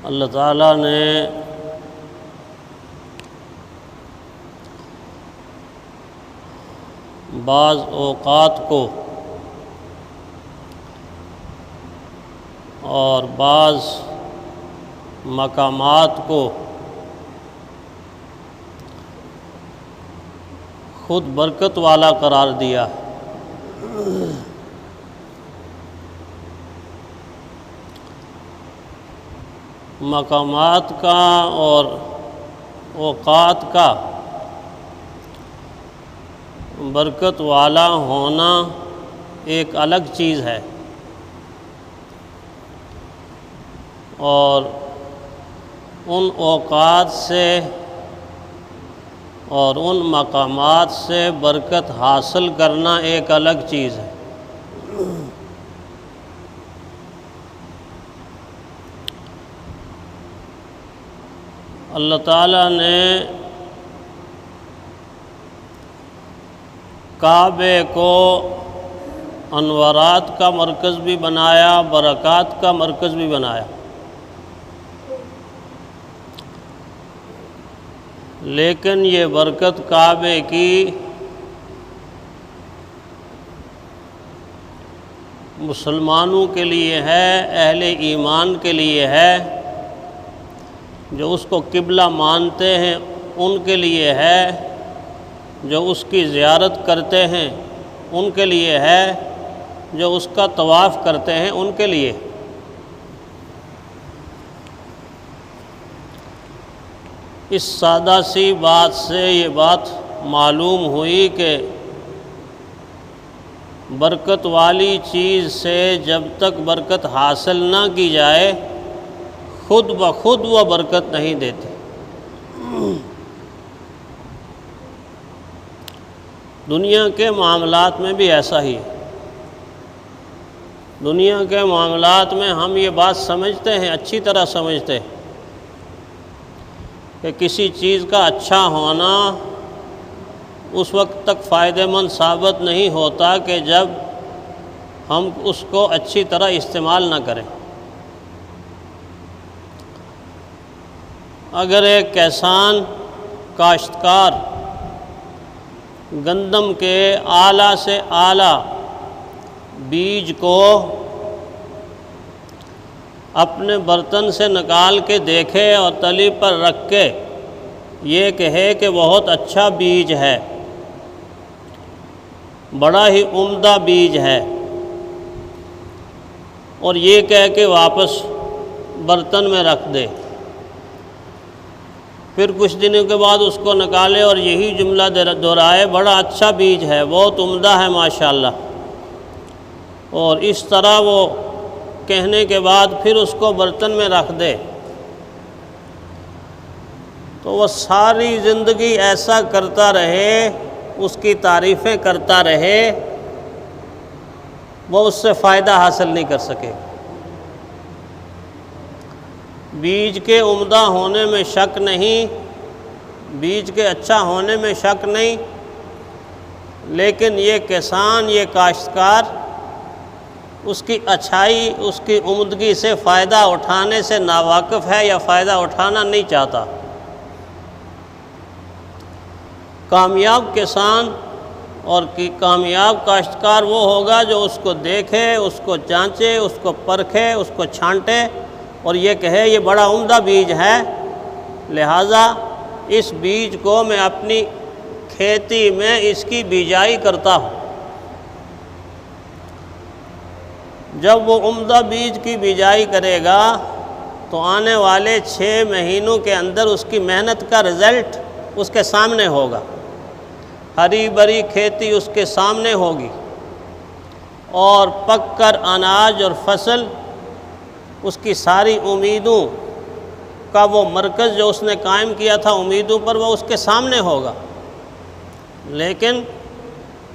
اللہ تعالیٰ نے بعض اوقات کو اور بعض مقامات کو خود برکت والا قرار دیا ہے۔ مقامات کا اور اوقات کا برکت والا ہونا ایک الگ چیز ہے، اور ان اوقات سے اور ان مقامات سے برکت حاصل کرنا ایک الگ چیز ہے۔ اللہ تعالیٰ نے کعبے کو انوارات کا مرکز بھی بنایا، برکات کا مرکز بھی بنایا، لیکن یہ برکت کعبے کی مسلمانوں کے لیے ہے، اہل ایمان کے لیے ہے، جو اس کو قبلہ مانتے ہیں ان کے لیے ہے، جو اس کی زیارت کرتے ہیں ان کے لیے ہے، جو اس کا طواف کرتے ہیں ان کے لیے۔ اس سادہ سی بات سے یہ بات معلوم ہوئی کہ برکت والی چیز سے جب تک برکت حاصل نہ کی جائے خود بخود وہ برکت نہیں دیتی۔ دنیا کے معاملات میں بھی ایسا ہی ہے۔ دنیا کے معاملات میں ہم یہ بات سمجھتے ہیں، اچھی طرح سمجھتے ہیں کہ کسی چیز کا اچھا ہونا اس وقت تک فائدہ مند ثابت نہیں ہوتا کہ جب ہم اس کو اچھی طرح استعمال نہ کریں۔ اگر ایک کسان کاشتکار گندم کے اعلیٰ سے اعلیٰ بیج کو اپنے برتن سے نکال کے دیکھے اور تلی پر رکھ کے یہ کہے کہ بہت اچھا بیج ہے، بڑا ہی عمدہ بیج ہے، اور یہ کہہ کے واپس برتن میں رکھ دے، پھر کچھ دنوں کے بعد اس کو نکالے اور یہی جملہ دہرائے، بڑا اچھا بیج ہے، بہت عمدہ ہے ماشاءاللہ، اور اس طرح وہ کہنے کے بعد پھر اس کو برتن میں رکھ دے، تو وہ ساری زندگی ایسا کرتا رہے، اس کی تعریفیں کرتا رہے، وہ اس سے فائدہ حاصل نہیں کر سکے۔ بیج کے عمدہ ہونے میں شک نہیں، بیج کے اچھا ہونے میں شک نہیں، لیکن یہ کسان، یہ کاشتکار اس کی اچھائی، اس کی عمدگی سے فائدہ اٹھانے سے ناواقف ہے یا فائدہ اٹھانا نہیں چاہتا۔ کامیاب کسان اور کامیاب کاشتکار وہ ہوگا جو اس کو دیکھے، اس کو جانچے، اس کو پرکھے، اس کو چھانٹے اور یہ کہے یہ بڑا عمدہ بیج ہے، لہٰذا اس بیج کو میں اپنی کھیتی میں اس کی بیجائی کرتا ہوں۔ جب وہ عمدہ بیج کی بیجائی کرے گا تو آنے والے 6 مہینوں کے اندر اس کی محنت کا رزلٹ اس کے سامنے ہوگا، ہری بھری کھیتی اس کے سامنے ہوگی، اور پک کر اناج اور فصل، اس کی ساری امیدوں کا وہ مرکز جو اس نے قائم کیا تھا امیدوں پر، وہ اس کے سامنے ہوگا، لیکن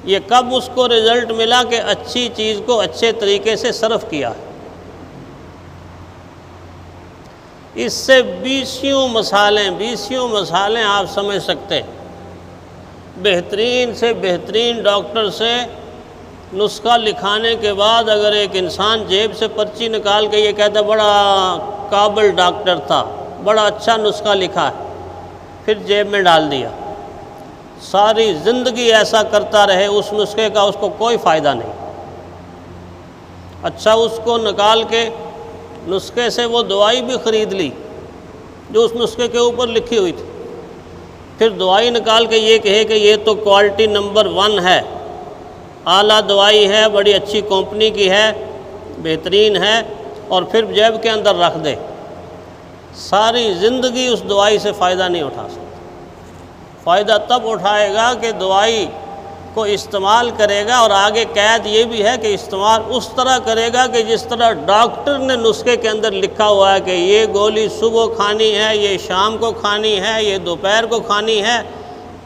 یہ کب اس کو رزلٹ ملا کہ اچھی چیز کو اچھے طریقے سے صرف کیا ہے۔ اس سے بیسیوں مثالیں آپ سمجھ سکتے ہیں۔ بہترین سے بہترین ڈاکٹر سے نسخہ لکھانے کے بعد اگر ایک انسان جیب سے پرچی نکال کے یہ کہتا بڑا قابل ڈاکٹر تھا، بڑا اچھا نسخہ لکھا ہے، پھر جیب میں ڈال دیا، ساری زندگی ایسا کرتا رہے، اس نسخے کا اس کو کوئی فائدہ نہیں۔ اچھا اس کو نکال کے نسخے سے وہ دوائی بھی خرید لی جو اس نسخے کے اوپر لکھی ہوئی تھی، پھر دوائی نکال کے یہ کہے کہ یہ تو کوالٹی نمبر 1 ہے، اعلیٰ دوائی ہے، بڑی اچھی کمپنی کی ہے، بہترین ہے، اور پھر جیب کے اندر رکھ دے، ساری زندگی اس دوائی سے فائدہ نہیں اٹھا سکتا۔ فائدہ تب اٹھائے گا کہ دوائی کو استعمال کرے گا، اور آگے قید یہ بھی ہے کہ استعمال اس طرح کرے گا کہ جس طرح ڈاکٹر نے نسخے کے اندر لکھا ہوا ہے کہ یہ گولی صبح کھانی ہے، یہ شام کو کھانی ہے، یہ دوپہر کو کھانی ہے،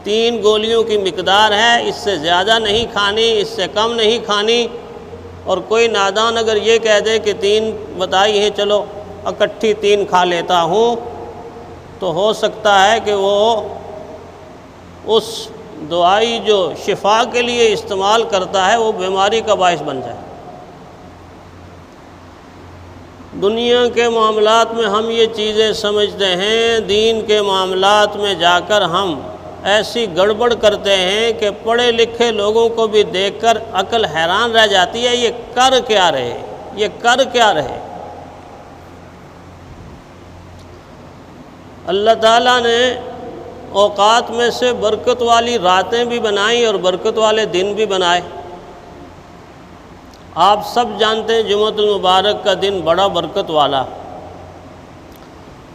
3 گولیوں کی مقدار ہے، اس سے زیادہ نہیں کھانی، اس سے کم نہیں کھانی۔ اور کوئی نادان اگر یہ کہہ دے کہ 3 بتائی ہیں، چلو اکٹھی 3 کھا لیتا ہوں، تو ہو سکتا ہے کہ وہ اس دوائی جو شفا کے لیے استعمال کرتا ہے وہ بیماری کا باعث بن جائے۔ دنیا کے معاملات میں ہم یہ چیزیں سمجھتے ہیں، دین کے معاملات میں جا کر ہم ایسی گڑبڑ کرتے ہیں کہ پڑھے لکھے لوگوں کو بھی دیکھ کر عقل حیران رہ جاتی ہے، یہ کر کیا رہے، یہ کر کیا رہے۔ اللہ تعالیٰ نے اوقات میں سے برکت والی راتیں بھی بنائیں اور برکت والے دن بھی بنائے۔ آپ سب جانتے ہیں جمعۃ المبارک کا دن بڑا برکت والا،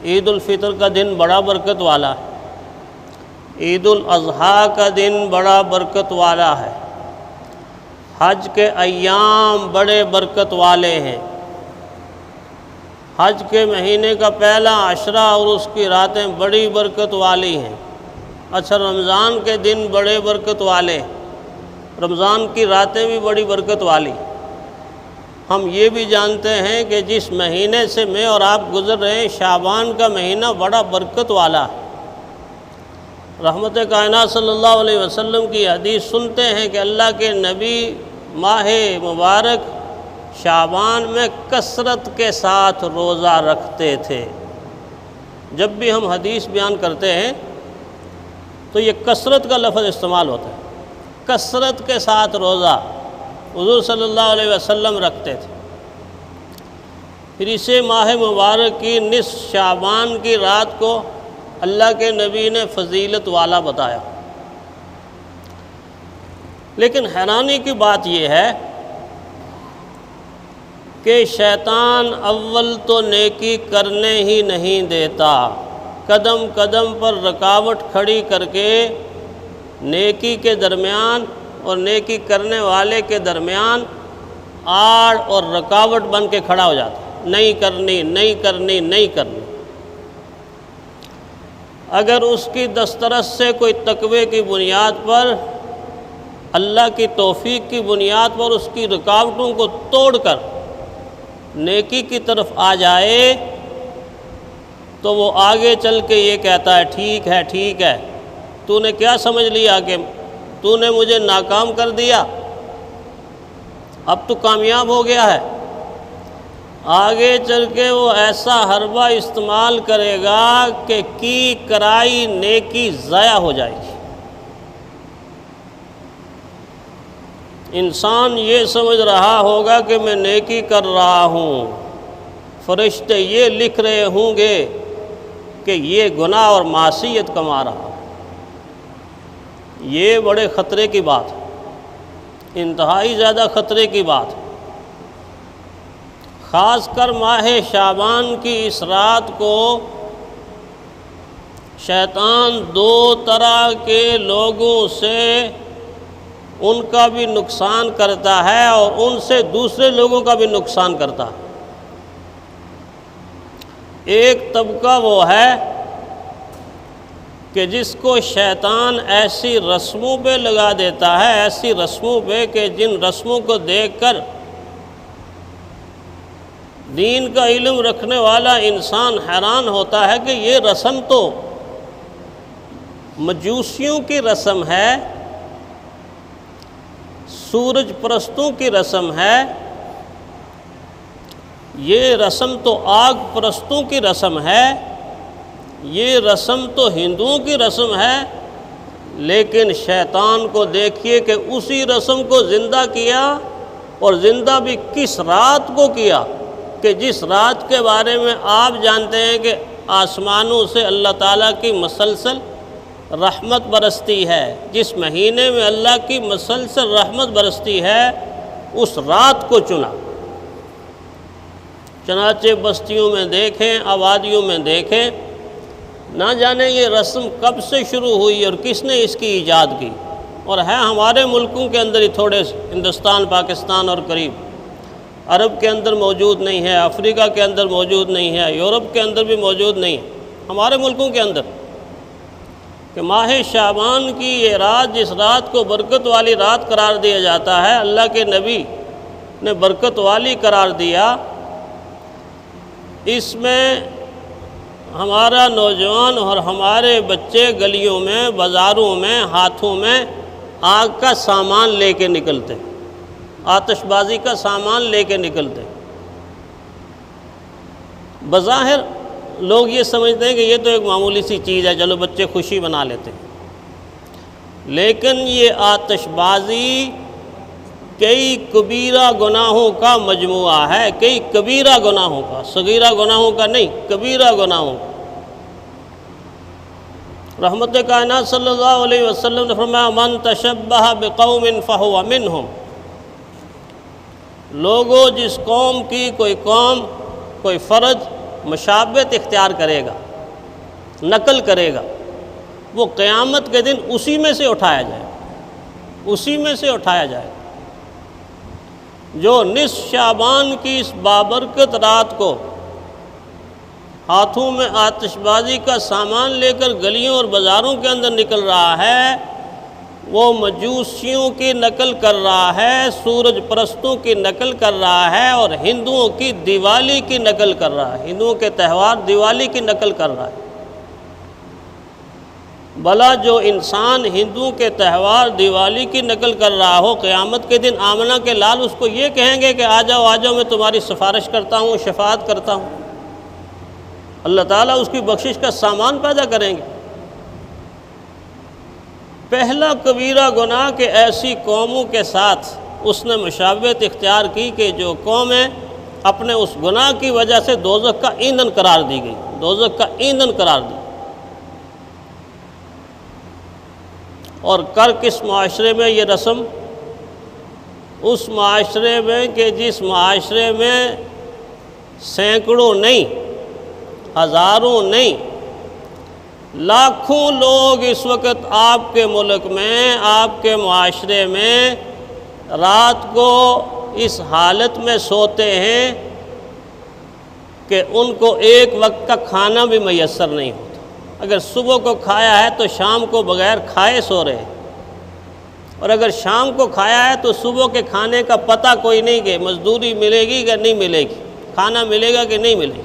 عید الفطر کا دن بڑا برکت والا، عید الاضحیٰ کا دن بڑا برکت والا ہے، حج کے ایام بڑے برکت والے ہیں، حج کے مہینے کا پہلا عشرہ اور اس کی راتیں بڑی برکت والی ہیں۔ اچھا رمضان کے دن بڑے برکت والے، رمضان کی راتیں بھی بڑی برکت والی۔ ہم یہ بھی جانتے ہیں کہ جس مہینے سے میں اور آپ گزر رہے ہیں، شعبان کا مہینہ بڑا برکت والا ہے۔ رحمت کائنات صلی اللہ علیہ وسلم کی حدیث سنتے ہیں کہ اللہ کے نبی ماہ مبارک شعبان میں کثرت کے ساتھ روزہ رکھتے تھے۔ جب بھی ہم حدیث بیان کرتے ہیں تو یہ کثرت کا لفظ استعمال ہوتا ہے، کثرت کے ساتھ روزہ حضور صلی اللہ علیہ وسلم رکھتے تھے۔ پھر اسے ماہ مبارک کی نصف شعبان کی رات کو اللہ کے نبی نے فضیلت والا بتایا۔ لیکن حیرانی کی بات یہ ہے کہ شیطان اول تو نیکی کرنے ہی نہیں دیتا، قدم قدم پر رکاوٹ کھڑی کر کے نیکی کے درمیان اور نیکی کرنے والے کے درمیان آڑ اور رکاوٹ بن کے کھڑا ہو جاتا ہے، نہیں کرنی نہیں کرنی نہیں کرنی۔ اگر اس کی دسترس سے کوئی تقوی کی بنیاد پر، اللہ کی توفیق کی بنیاد پر اس کی رکاوٹوں کو توڑ کر نیکی کی طرف آ جائے تو وہ آگے چل کے یہ کہتا ہے ٹھیک ہے ٹھیک ہے، تو نے کیا سمجھ لیا کہ تو نے مجھے ناکام کر دیا، اب تو کامیاب ہو گیا ہے۔ آگے چل کے وہ ایسا حربہ استعمال کرے گا کہ کی کرائی نیکی ضائع ہو جائے گی۔ انسان یہ سمجھ رہا ہوگا کہ میں نیکی کر رہا ہوں، فرشتے یہ لکھ رہے ہوں گے کہ یہ گناہ اور معصیت کما رہا۔ یہ بڑے خطرے کی بات ہے، انتہائی زیادہ خطرے کی بات ہے۔ خاص کر ماہ شعبان کی اس رات کو شیطان 2 طرح کے لوگوں سے ان کا بھی نقصان کرتا ہے اور ان سے دوسرے لوگوں کا بھی نقصان کرتا ہے۔ ایک طبقہ وہ ہے کہ جس کو شیطان ایسی رسموں پہ لگا دیتا ہے، ایسی رسموں پہ کہ جن رسموں کو دیکھ کر دین کا علم رکھنے والا انسان حیران ہوتا ہے کہ یہ رسم تو مجوسیوں کی رسم ہے، سورج پرستوں کی رسم ہے، یہ رسم تو آگ پرستوں کی رسم ہے، یہ رسم تو ہندوؤں کی رسم ہے، لیکن شیطان کو دیکھیے کہ اسی رسم کو زندہ کیا، اور زندہ بھی کس رات کو کیا کہ جس رات کے بارے میں آپ جانتے ہیں کہ آسمانوں سے اللہ تعالیٰ کی مسلسل رحمت برستی ہے، جس مہینے میں اللہ کی مسلسل رحمت برستی ہے، اس رات کو چنا۔ چنانچہ بستیوں میں دیکھیں، آبادیوں میں دیکھیں، نہ جانے یہ رسم کب سے شروع ہوئی اور کس نے اس کی ایجاد کی، اور ہے ہمارے ملکوں کے اندر ہی تھوڑے، ہندوستان، پاکستان اور قریب عرب کے اندر موجود نہیں ہے، افریقہ کے اندر موجود نہیں ہے، یورپ کے اندر بھی موجود نہیں ہے، ہمارے ملکوں کے اندر کہ ماہ شعبان کی یہ رات، جس رات کو برکت والی رات قرار دیا جاتا ہے، اللہ کے نبی نے برکت والی قرار دیا، اس میں ہمارا نوجوان اور ہمارے بچے گلیوں میں، بازاروں میں، ہاتھوں میں آگ کا سامان لے کے نکلتے، آتش بازی کا سامان لے کے نکلتے۔ بظاہر لوگ یہ سمجھتے ہیں کہ یہ تو ایک معمولی سی چیز ہے، چلو بچے خوشی منا لیتے ہیں، لیکن یہ آتش بازی کئی کبیرہ گناہوں کا مجموعہ ہے، کئی کبیرہ گناہوں کا، صغیرہ گناہوں کا نہیں، کبیرہ گناہوں کا۔ رحمت کائنات صلی اللہ علیہ وسلم نے فرمایا من تشبہ بقوم فہو منہم، لوگوں جس قوم کی کوئی قوم، کوئی فرد مشابہت اختیار کرے گا، نقل کرے گا، وہ قیامت کے دن اسی میں سے اٹھایا جائے، اسی میں سے اٹھایا جائے۔ جو نصف شعبان کی اس بابرکت رات کو ہاتھوں میں آتش بازی کا سامان لے کر گلیوں اور بازاروں کے اندر نکل رہا ہے، وہ مجوسیوں کی نقل کر رہا ہے، سورج پرستوں کی نقل کر رہا ہے، اور ہندوؤں کی دیوالی کی نقل کر رہا ہے، ہندوؤں کے تہوار دیوالی کی نقل کر رہا ہے۔ بھلا جو انسان ہندوؤں کے تہوار دیوالی کی نقل کر رہا ہو، قیامت کے دن آمنہ کے لال اس کو یہ کہیں گے کہ آ جاؤ میں تمہاری سفارش کرتا ہوں، شفاعت کرتا ہوں، اللہ تعالیٰ اس کی بخشش کا سامان پیدا کریں گے۔ پہلا کبیرہ گناہ کہ ایسی قوموں کے ساتھ اس نے مشابہت اختیار کی کہ جو قومیں اپنے اس گناہ کی وجہ سے دوزخ کا ایندھن قرار دی گئی، دوزخ کا ایندھن قرار دی۔ اور کر کس معاشرے میں یہ رسم؟ اس معاشرے میں کہ جس معاشرے میں سینکڑوں نہیں، ہزاروں نہیں، لاکھوں لوگ اس وقت آپ کے ملک میں، آپ کے معاشرے میں رات کو اس حالت میں سوتے ہیں کہ ان کو ایک وقت کا کھانا بھی میسر نہیں ہوتا۔ اگر صبح کو کھایا ہے تو شام کو بغیر کھائے سو رہے ہیں، اور اگر شام کو کھایا ہے تو صبح کے کھانے کا پتہ کوئی نہیں کہ مزدوری ملے گی کہ نہیں ملے گی، کھانا ملے گا کہ نہیں ملے گا۔